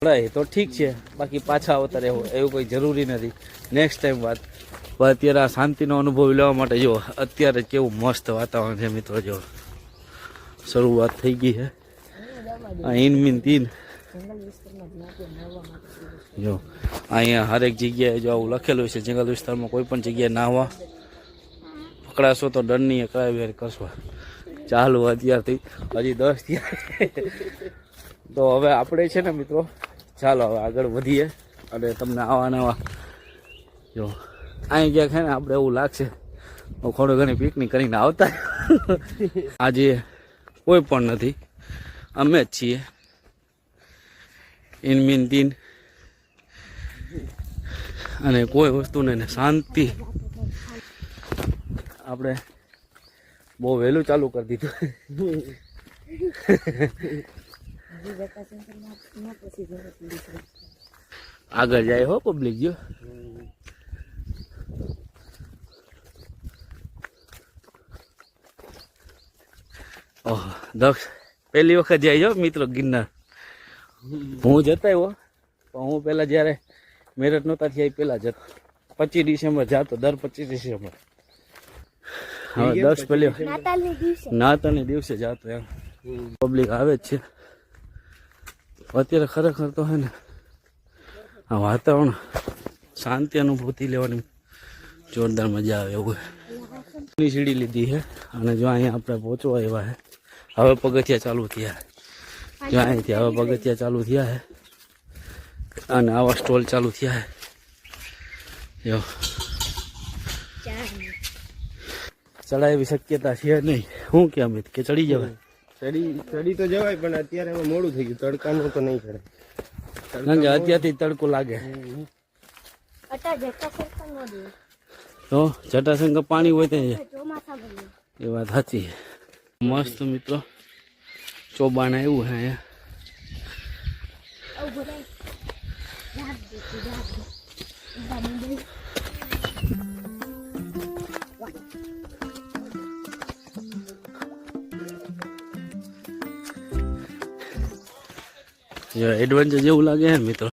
ચડાય તો ઠીક છે, બાકી પાછા આવતા રહેવું એવું કોઈ જરૂરી નથી. નેક્સ્ટ ટાઈમ વાત. પણ અત્યારે આ શાંતિનો અનુભવ લેવા માટે જો અત્યારે કેવું મસ્ત વાતાવરણ છે મિત્રો. જો શરૂઆત થઈ ગઈ છે ઈનમીન તીન. જો અહીંયા હરેક જગ્યાએ જો આવું લખેલું છે, જંગલ વિસ્તારમાં કોઈ પણ જગ્યાએ નાહવા પકડાશો તો દંડનીય કાર્યવાહી કરશો. ચાલુ અત્યારથી હજી 10 થયા. તો હવે આપણે છે ને મિત્રો, ચાલો હવે આગળ વધીએ અને તમને આવા નવા જો અહીં ક્યાંક છે ને આપણે એવું લાગશે થોડું ઘણી પિકનિક કરીને આવતા. આજે કોઈ પણ નથી, અમે જ છીએ ઇનમીન તીન. અને કોઈ વસ્તુને શાંતિ. આપણે બહુ વહેલું ચાલુ કરી દીધું. આગળ જાય હો પબ્લિક જો. ઓહ દક્ષ પહેલી વખત જાય જો મિત્રો ગિરનાર. હું જતા આવ્યો પણ હું પેલા જયારે મેરટ નહોતા થયા પેલા જતો. 25 ડિસેમ્બર જાતો, દર 25 ડિસેમ્બર. હા દક્ષ પેલી નાતાલના દિવસે જાતો એમ. પબ્લિક આવે જ છે અત્યારે. ખરેખર તો હે ને આ વાતાવરણ શાંતિ અનુભૂતિ લેવાની જોરદાર મજા આવે એવું. સીડી લીધી છે અને જો અહીંયા આપણે પહોંચવા આવ્યા છે. હવે પગથિયા ચાલુ થયા. જો અહીંથી હવે પગથિયા ચાલુ થયા છે અને આવા સ્ટોલ ચાલુ થયા છે. જો ચડાય એવી શક્યતા છે નહીં. શું કે અમિત કે ચડી જવાય? ચડી તો જવાય પણ અત્યારે એમાં મોડું થઈ ગયું. તડકાનું તો નહીં ચડે. કારણ કે અત્યારથી તડકો લાગે તો જટાશંકર પાણી હોય ત્યાં એ વાત સાચી. મસ્ત મિત્રો ચોબાણ આવ્યું હે એડવેન્ચર જેવું લાગે હે મિત્રો.